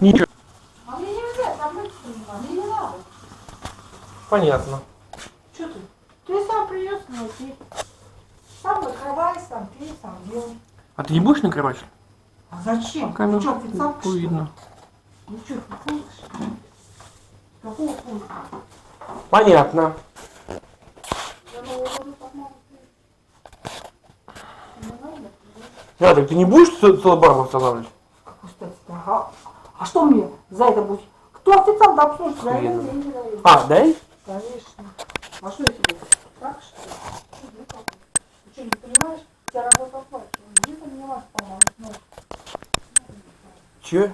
Ничего. А мне нельзя, там мыть принимать, мне не надо. Понятно. Что ты? Ты сам принес, ну ты. Сам накрывай, сам пей, сам делай. А ты не будешь накрывать? А зачем? Камеру Ты что, официантка, что ли? видно. Ну что, официантка, что ли? Какого пункта? Понятно. Я Нового года так могу пить. Не надо? Да, так ты не будешь целый бар восстанавливать? Какой стать? А что мне за это будет? Кто официант обслужит? Я Хрен. ему деньги даю. А, дай? Конечно. А что я тебе? Так что ли? Где такое? Ты что, не понимаешь? У тебя работа оплачивается. Где ты мне вас помогать? Че?